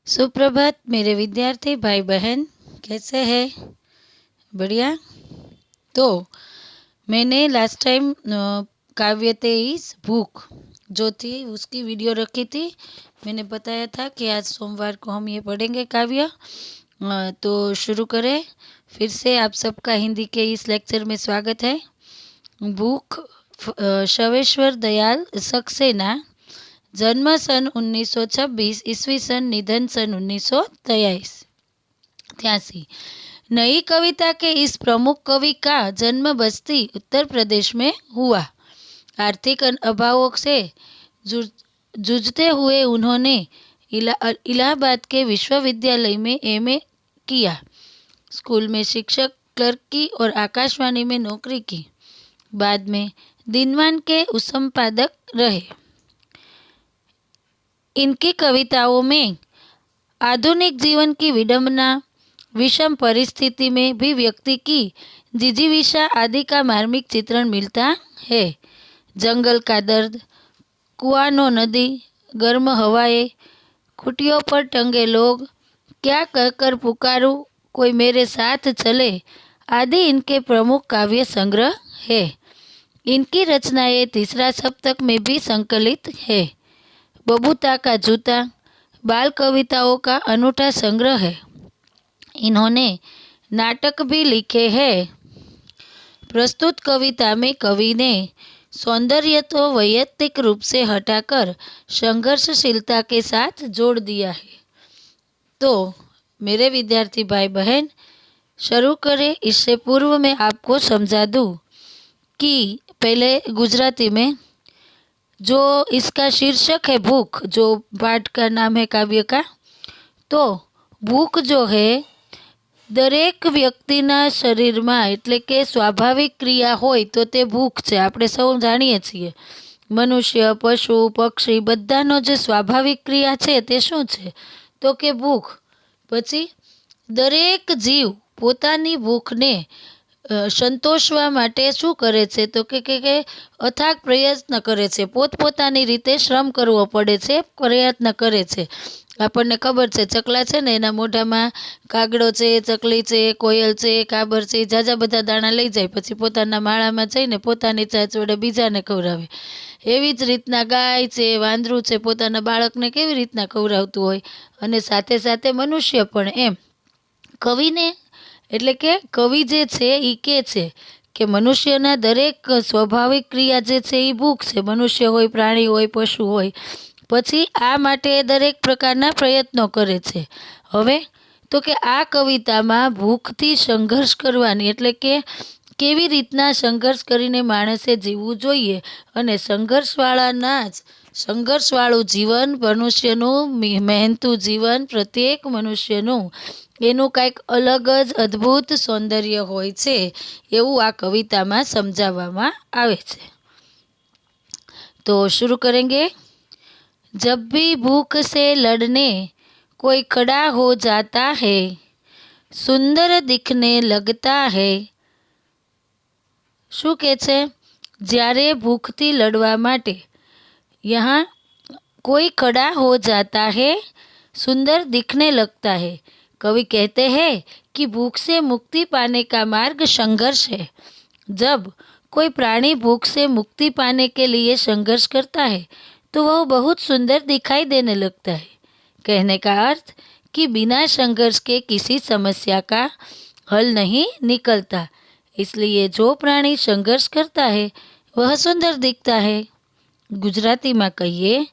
सुप्रभात मेरे विद्यार्थी भाई बहन, कैसे हैं? बढ़िया। तो मैंने लास्ट टाइम काव्य तेईस भूख जो थी उसकी वीडियो रखी थी। मैंने बताया था कि आज सोमवार को हम ये पढ़ेंगे काव्य। तो शुरू करें। फिर से आप सबका हिंदी के इस लेक्चर में स्वागत है। भूख शवेश्वर दयाल सक्सेना, जन्म सन 1926, ईस्वी सन, निधन सन 1983। नई कविता के इस प्रमुख कवि का जन्म बस्ती उत्तर प्रदेश में हुआ। आर्थिक अभावों से जूझते हुए उन्होंने इलाहाबाद के विश्वविद्यालय में एमए किया। स्कूल में शिक्षक, क्लर्क की और आकाशवाणी में नौकरी की। बाद में दिनमान के उपसंपादक रहे। इनकी कविताओं में आधुनिक जीवन की विडंबना, विषम परिस्थिति में भी व्यक्ति की जिजीविषा आदि का मार्मिक चित्रण मिलता है। जंगल का दर्द, कुआनो नदी, गर्म हवाएं, खुटियों पर टंगे लोग, क्या कहकर पुकारूं, कोई मेरे साथ चले आदि इनके प्रमुख काव्य संग्रह है। इनकी रचनाएं तीसरा सप्तक में भी संकलित है। बबूता का जूता बाल कविताओं का अनूठा संग्रह है। इन्होंने नाटक भी लिखे हैं। प्रस्तुत कविता में कवि ने सौंदर्य तो वैयक्तिक रूप से हटाकर संघर्षशीलता के साथ जोड़ दिया है। तो मेरे विद्यार्थी भाई बहन, शुरू करें। इससे पूर्व मैं आपको समझा दूं कि पहले गुजराती में जो इसका शीर्षक है भूख, जो पाठ का नाम है काव्य का, तो भूख जो है दरेक व्यक्तिना शरीરમાં એટલે કે સ્વાભાવિક ક્રિયા હોય તો તે ભૂખ છે। આપણે સૌ જાણીએ છીએ મનુષ્ય, પશુ, પક્ષી બધાનો જે સ્વાભાવિક ક્રિયા છે તે શું છે તો કે ભૂખ। પછી દરેક જીવ પોતાની ભૂખને સંતોષવા માટે શું કરે છે તો કે અથાગ પ્રયત્ન કરે છે। પોતપોતાની રીતે શ્રમ કરવો પડે છે, પ્રયત્ન કરે છે। આપણને ખબર છે ચકલા છે ને એના મોઢામાં કાગડો છે, ચકલી છે, કોયલ છે, કાબર છે, જાજા બધા દાણા લઈ જાય, પછી પોતાના માળામાં જઈને પોતાની ચાંચ વડે બીજાને ખવડાવે। એવી જ રીતના ગાય છે, વાંદરું છે, પોતાના બાળકને કેવી રીતના ખવડાવતું હોય, અને સાથે સાથે મનુષ્ય પણ એમ। કવિને એટલે કે કવિ જે છે એ કહે છે કે મનુષ્યના દરેક સ્વાભાવિક ક્રિયા જે છે એ ભૂખ છે। મનુષ્ય હોય, પ્રાણી હોય, પશુ હોય, પછી આ માટે દરેક પ્રકારના પ્રયત્નો કરે છે। હવે તો કે આ કવિતામાં ભૂખથી સંઘર્ષ કરવાની એટલે કે કેવી રીતના સંઘર્ષ કરીને માણસે જીવવું જોઈએ, અને સંઘર્ષવાળું જીવન, મનુષ્યનું મહેનતું જીવન, પ્રત્યેક મનુષ્યનું એનું કંઈક અલગ જ અદ્ભુત સૌંદર્ય હોય છે એવું આ કવિતામાં સમજાવવામાં આવે છે। તો शुरू करेंगे। जब भी भूख से लड़ने कोई खड़ा हो जाता है, सुंदर दिखने लगता है। શું કહે છે? જ્યારે ભૂખથી લડવા માટે यहाँ कोई खड़ा हो जाता है, सुंदर दिखने लगता है। कवि कहते हैं कि भूख से मुक्ति पाने का मार्ग संघर्ष है। जब कोई प्राणी भूख से मुक्ति पाने के लिए संघर्ष करता है तो वह बहुत सुंदर दिखाई देने लगता है। कहने का अर्थ कि बिना संघर्ष के किसी समस्या का हल नहीं निकलता, इसलिए जो प्राणी संघर्ष करता है वह सुंदर दिखता है। ગુજરાતીમાં કહીએ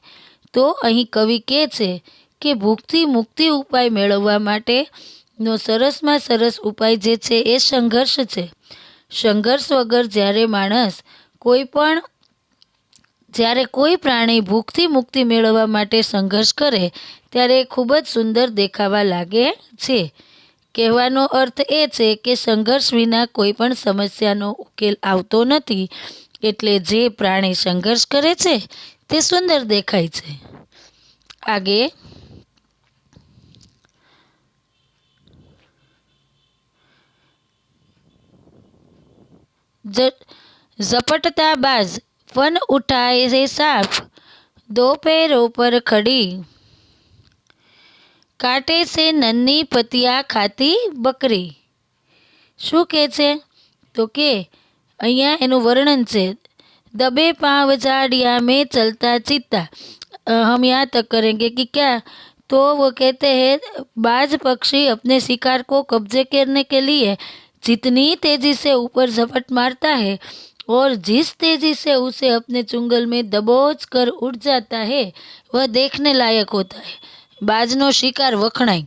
તો અહીં કવિ કહે છે કે ભૂખથી મુક્તિ ઉપાય મેળવવા માટેનો સરસમાં સરસ ઉપાય જે છે એ સંઘર્ષ છે। સંઘર્ષ વગર જ્યારે કોઈ પ્રાણી ભૂખથી મુક્તિ મેળવવા માટે સંઘર્ષ કરે ત્યારે ખૂબ જ સુંદર દેખાવા લાગે છે। કહેવાનો અર્થ એ છે કે સંઘર્ષ વિના કોઈ પણ સમસ્યાનો ઉકેલ આવતો નથી, એટલે જે પ્રાણી સંઘર્ષ કરે છે તે સુંદર દેખાય છે। આગે झपटता बाज फन उठाए से सांप, दो पैरों पर खड़ी કાંટે સે નન્ની પતિયા ખાતી બકરી। શું કહે છે? તો કે અહીંયા એનું વર્ણન છે। दबे पाँव झाड़िया में चलता चीता। हम यहाँ तक करेंगे कि क्या, तो वो कहते हैं बाज पक्षी अपने शिकार को कब्जे करने के लिए जितनी तेजी से ऊपर झपट मारता है और जिस तेजी से उसे अपने चुंगल में दबोच कर उड़ जाता है वह देखने लायक होता है। बाजनो शिकार वखणाय।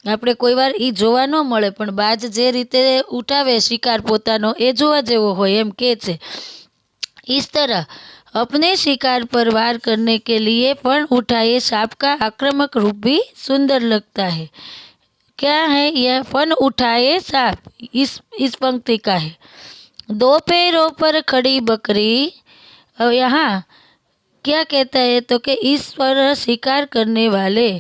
આપણે કોઈ વાર એ જોવા ન મળે, પણ બાજ જે રીતે ઉઠાવે શિકાર પોતાનો એ જોવા જેવો હોય એમ કહે છે। इस तरह अपने शिकार पर वार करने के लिए पण उठाए सांप का आक्रामक रूप भी सुंदर लगता है। क्या है यह फन उठाए सांप? इस पंक्ति का है। दो पैरों पर खड़ी बकरी। और यहाँ क्या कहता है? तो कि इस पर शिकार करने वाले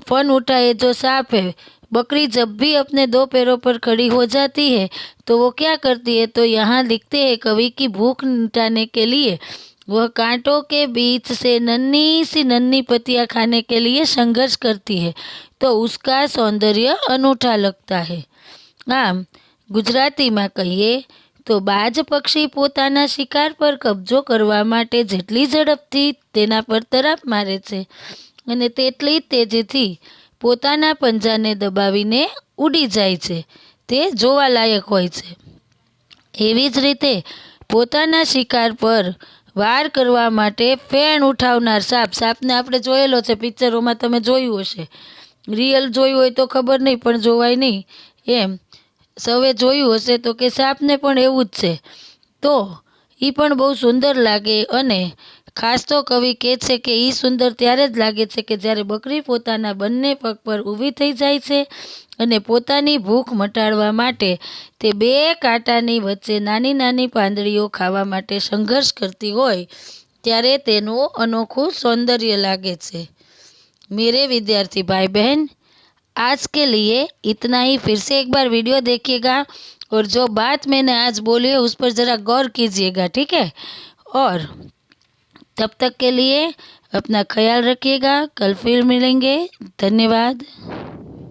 फन उठाए जो सांप है, बकरी जब भी अपने दो पैरों पर खड़ी हो जाती है तो वो क्या करती है? तो यहाँ लिखते हैं कवि की भूख मिटाने के लिए वह कांटों के बीच से नन्ही पत्तियां खाने के लिए संघर्ष करती है, तो उसका सौंदर्य अनूठा लगता है। आम गुजराती में कहिए तो बाज पक्षी पोताना शिकार पर कब्जो करवा माटे जेटली झड़पथी तेना पर तराप मारे छे अने तेटली तेजीथी પોતાના પંજાને દબાવીને ઉડી જાય છે, તે જોવાલાયક હોય છે। એવી જ રીતે પોતાના શિકાર પર વાર કરવા માટે ફેણ ઉઠાવનાર સાપને આપણે જોયેલો છે, પિક્ચરોમાં તમે જોયું હશે। રિયલ જોયું હોય તો ખબર નહીં, પણ જોવાય નહીં એમ સૌએ જોયું હશે તો કે સાપને પણ એવું જ છે। તો એ પણ બહુ સુંદર લાગે, અને ખાસ તો કવિ કહે છે કે એ સુંદર ત્યારે જ લાગે છે કે જ્યારે બકરી પોતાના બંને પગ પર ઊભી થઈ જાય છે અને પોતાની ભૂખ મટાડવા માટે તે બે કાંટાની વચ્ચે નાની નાની પાંદડીઓ ખાવા માટે સંઘર્ષ કરતી હોય ત્યારે તેનું અનોખું સૌંદર્ય લાગે છે। मेरे विद्यार्थी भाई बहन, आज के लिए इतना ही। फिर से एक बार वीडियो देखिएगा और जो बात मैंने आज बोली है उस पर ज़रा गौर कीजिएगा, ठीक है? और तब तक के लिए अपना ख्याल रखिएगा। कल फिर मिलेंगे। धन्यवाद।